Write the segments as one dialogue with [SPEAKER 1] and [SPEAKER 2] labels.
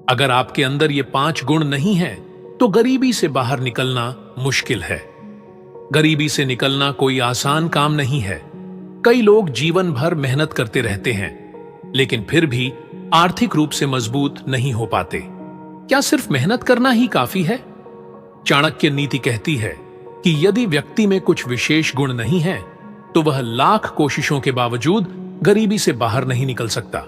[SPEAKER 1] अगर आपके अंदर ये 5 गुण नहीं है तो गरीबी से बाहर निकलना मुश्किल है। गरीबी से निकलना कोई आसान काम नहीं है। कई लोग जीवन भर मेहनत करते रहते हैं लेकिन फिर भी आर्थिक रूप से मजबूत नहीं हो पाते। क्या सिर्फ मेहनत करना ही काफी है? चाणक्य नीति कहती है कि यदि व्यक्ति में कुछ विशेष गुण नहीं है तो वह लाख कोशिशों के बावजूद गरीबी से बाहर नहीं निकल सकता।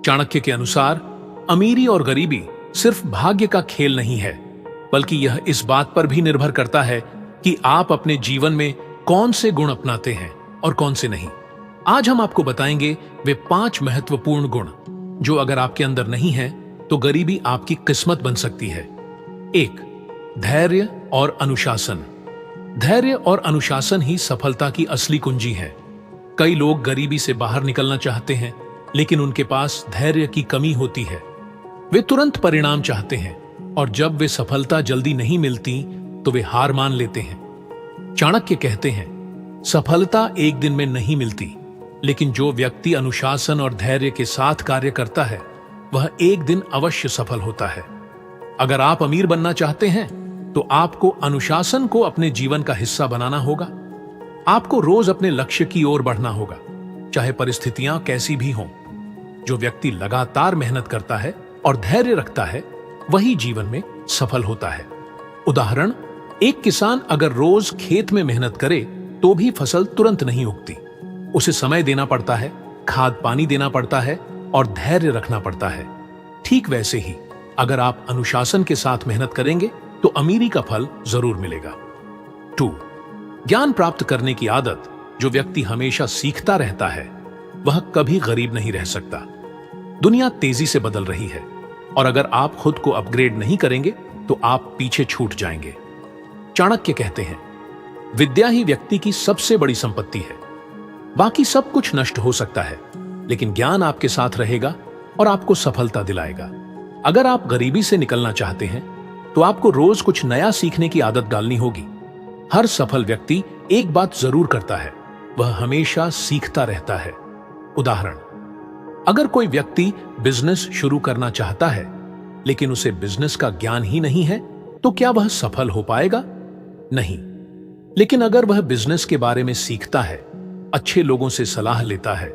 [SPEAKER 1] चाणक्य के अनुसार अमीरी और गरीबी सिर्फ भाग्य का खेल नहीं है, बल्कि यह इस बात पर भी निर्भर करता है कि आप अपने जीवन में कौन से गुण अपनाते हैं और कौन से नहीं। आज हम आपको बताएंगे वे 5 महत्वपूर्ण गुण जो अगर आपके अंदर नहीं है तो गरीबी आपकी किस्मत बन सकती है। 1. धैर्य और अनुशासन। धैर्य और अनुशासन ही सफलता की असली कुंजी है। कई लोग गरीबी से बाहर निकलना चाहते हैं लेकिन उनके पास धैर्य की कमी होती है। वे तुरंत परिणाम चाहते हैं और जब वे सफलता जल्दी नहीं मिलती तो वे हार मान लेते हैं। चाणक्य कहते हैं, सफलता एक दिन में नहीं मिलती, लेकिन जो व्यक्ति अनुशासन और धैर्य के साथ कार्य करता है वह एक दिन अवश्य सफल होता है। अगर आप अमीर बनना चाहते हैं तो आपको अनुशासन को अपने जीवन का हिस्सा बनाना होगा। आपको रोज अपने लक्ष्य की ओर बढ़ना होगा, चाहे परिस्थितियां कैसी भी हों। जो व्यक्ति लगातार मेहनत करता है और धैर्य रखता है वही जीवन में सफल होता है। उदाहरण, एक किसान अगर रोज खेत में मेहनत करे तो भी फसल तुरंत नहीं उगती। उसे समय देना पड़ता है, खाद पानी देना पड़ता है और धैर्य रखना पड़ता है। ठीक वैसे ही अगर आप अनुशासन के साथ मेहनत करेंगे तो अमीरी का फल जरूर मिलेगा। 2. ज्ञान प्राप्त करने की आदत। जो व्यक्ति हमेशा सीखता रहता है वह कभी गरीब नहीं रह सकता। दुनिया तेजी से बदल रही है और अगर आप खुद को अपग्रेड नहीं करेंगे तो आप पीछे छूट जाएंगे। चाणक्य कहते हैं, विद्या ही व्यक्ति की सबसे बड़ी संपत्ति है। बाकी सब कुछ नष्ट हो सकता है लेकिन ज्ञान आपके साथ रहेगा और आपको सफलता दिलाएगा। अगर आप गरीबी से निकलना चाहते हैं तो आपको रोज कुछ नया सीखने की आदत डालनी होगी। हर सफल व्यक्ति एक बात जरूर करता है, वह हमेशा सीखता रहता है। उदाहरण, अगर कोई व्यक्ति बिजनेस शुरू करना चाहता है लेकिन उसे बिजनेस का ज्ञान ही नहीं है तो क्या वह सफल हो पाएगा? नहीं। लेकिन अगर वह बिजनेस के बारे में सीखता है, अच्छे लोगों से सलाह लेता है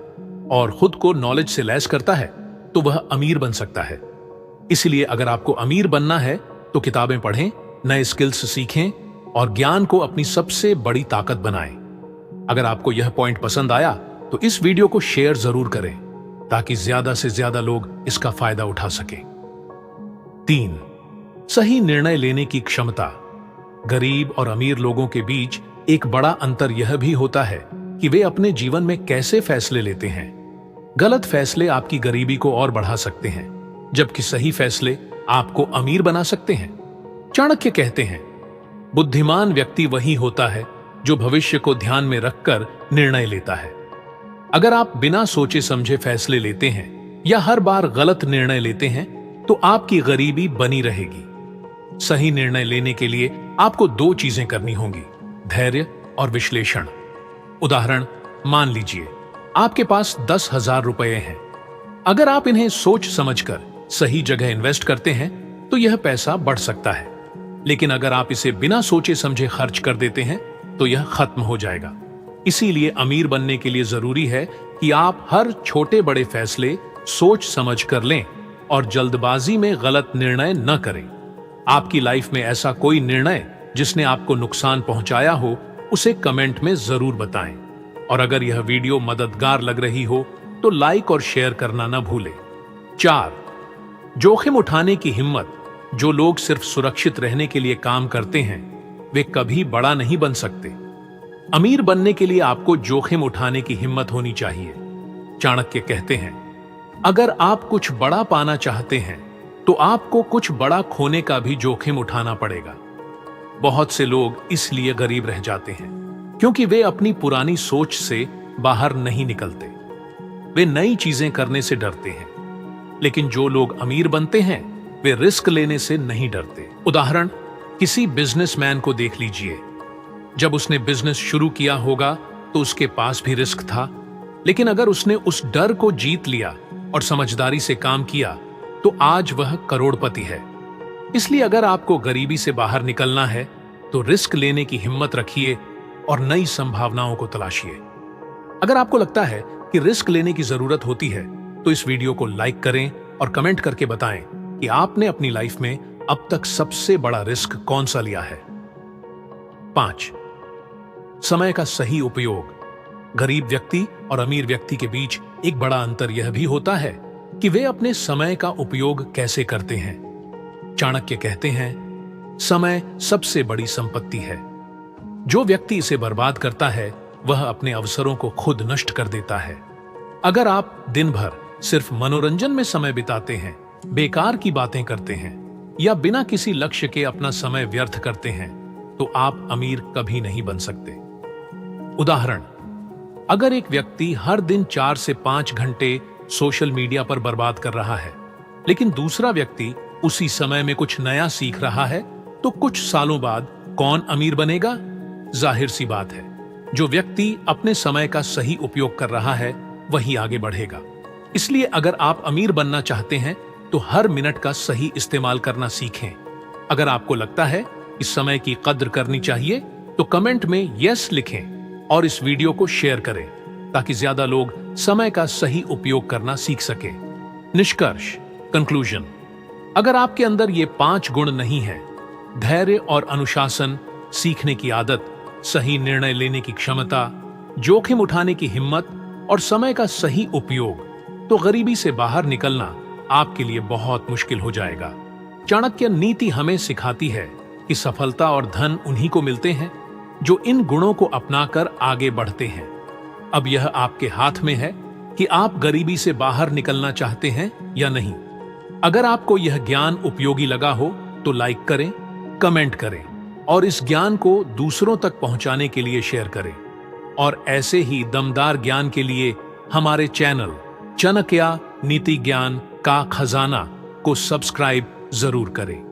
[SPEAKER 1] और खुद को नॉलेज से लैस करता है तो वह अमीर बन सकता है। इसलिए अगर आपको अमीर बनना है तो किताबें पढ़ें, नए स्किल्स सीखें और ज्ञान को अपनी सबसे बड़ी ताकत बनाएं। अगर आपको यह पॉइंट पसंद आया तो इस वीडियो को शेयर जरूर करें ताकि ज्यादा से ज्यादा लोग इसका फायदा उठा सकें। 3. सही निर्णय लेने की क्षमता। गरीब और अमीर लोगों के बीच एक बड़ा अंतर यह भी होता है कि वे अपने जीवन में कैसे फैसले लेते हैं। गलत फैसले आपकी गरीबी को और बढ़ा सकते हैं, जबकि सही फैसले आपको अमीर बना सकते हैं। चाणक्य कहते हैं, बुद्धिमान व्यक्ति वही होता है जो भविष्य को ध्यान में रखकर निर्णय लेता है। अगर आप बिना सोचे समझे फैसले लेते हैं या हर बार गलत निर्णय लेते हैं तो आपकी गरीबी बनी रहेगी। सही निर्णय लेने के लिए आपको 2 चीजें करनी होंगी, धैर्य और विश्लेषण। उदाहरण, मान लीजिए आपके पास 10,000 रुपए हैं। अगर आप इन्हें सोच समझकर सही जगह इन्वेस्ट करते हैं तो यह पैसा बढ़ सकता है, लेकिन अगर आप इसे बिना सोचे समझे खर्च कर देते हैं तो यह खत्म हो जाएगा। इसीलिए अमीर बनने के लिए जरूरी है कि आप हर छोटे बड़े फैसले सोच समझ कर लें और जल्दबाजी में गलत निर्णय न करें। आपकी लाइफ में ऐसा कोई निर्णय जिसने आपको नुकसान पहुंचाया हो उसे कमेंट में जरूर बताएं। और अगर यह वीडियो मददगार लग रही हो तो लाइक और शेयर करना न भूलें। 4. जोखिम उठाने की हिम्मत। जो लोग सिर्फ सुरक्षित रहने के लिए काम करते हैं वे कभी बड़ा नहीं बन सकते। अमीर बनने के लिए आपको जोखिम उठाने की हिम्मत होनी चाहिए। चाणक्य कहते हैं, अगर आप कुछ बड़ा पाना चाहते हैं तो आपको कुछ बड़ा खोने का भी जोखिम उठाना पड़ेगा। बहुत से लोग इसलिए गरीब रह जाते हैं क्योंकि वे अपनी पुरानी सोच से बाहर नहीं निकलते। वे नई चीजें करने से डरते हैं। लेकिन जो लोग अमीर बनते हैं वे रिस्क लेने से नहीं डरते। उदाहरण, किसी बिजनेसमैन को देख लीजिए। जब उसने बिजनेस शुरू किया होगा तो उसके पास भी रिस्क था, लेकिन अगर उसने उस डर को जीत लिया और समझदारी से काम किया तो आज वह करोड़पति है। इसलिए अगर आपको गरीबी से बाहर निकलना है तो रिस्क लेने की हिम्मत रखिए और नई संभावनाओं को तलाशिए। अगर आपको लगता है कि रिस्क लेने की जरूरत होती है तो इस वीडियो को लाइक करें और कमेंट करके बताएं कि आपने अपनी लाइफ में अब तक सबसे बड़ा रिस्क कौन सा लिया है। 5. समय का सही उपयोग। गरीब व्यक्ति और अमीर व्यक्ति के बीच एक बड़ा अंतर यह भी होता है कि वे अपने समय का उपयोग कैसे करते हैं। चाणक्य कहते हैं, समय सबसे बड़ी संपत्ति है। जो व्यक्ति इसे बर्बाद करता है वह अपने अवसरों को खुद नष्ट कर देता है। अगर आप दिन भर सिर्फ मनोरंजन में समय बिताते हैं, बेकार की बातें करते हैं या बिना किसी लक्ष्य के अपना समय व्यर्थ करते हैं तो आप अमीर कभी नहीं बन सकते। उदाहरण, अगर एक व्यक्ति हर दिन 4 से 5 घंटे सोशल मीडिया पर बर्बाद कर रहा है लेकिन दूसरा व्यक्ति उसी समय में कुछ नया सीख रहा है तो कुछ सालों बाद कौन अमीर बनेगा? जाहिर सी बात है, जो व्यक्ति अपने समय का सही उपयोग कर रहा है वही आगे बढ़ेगा। इसलिए अगर आप अमीर बनना चाहते हैं तो हर मिनट का सही इस्तेमाल करना सीखें। अगर आपको लगता है कि समय की कद्र करनी चाहिए तो कमेंट में यस लिखें और इस वीडियो को शेयर करें ताकि ज्यादा लोग समय का सही उपयोग करना सीख सकें। निष्कर्ष, कंक्लूजन, अगर आपके अंदर ये 5 गुण नहीं है, धैर्य और अनुशासन, सीखने की आदत, सही निर्णय लेने की क्षमता, जोखिम उठाने की हिम्मत और समय का सही उपयोग, तो गरीबी से बाहर निकलना आपके लिए बहुत मुश्किल हो जाएगा। चाणक्य नीति हमें सिखाती है कि सफलता और धन उन्हीं को मिलते हैं जो इन गुणों को अपनाकर आगे बढ़ते हैं। अब यह आपके हाथ में है कि आप गरीबी से बाहर निकलना चाहते हैं या नहीं। अगर आपको यह ज्ञान उपयोगी लगा हो तो लाइक करें, कमेंट करें और इस ज्ञान को दूसरों तक पहुंचाने के लिए शेयर करें। और ऐसे ही दमदार ज्ञान के लिए हमारे चैनल चाणक्य नीति ज्ञान का खजाना को सब्सक्राइब जरूर करें।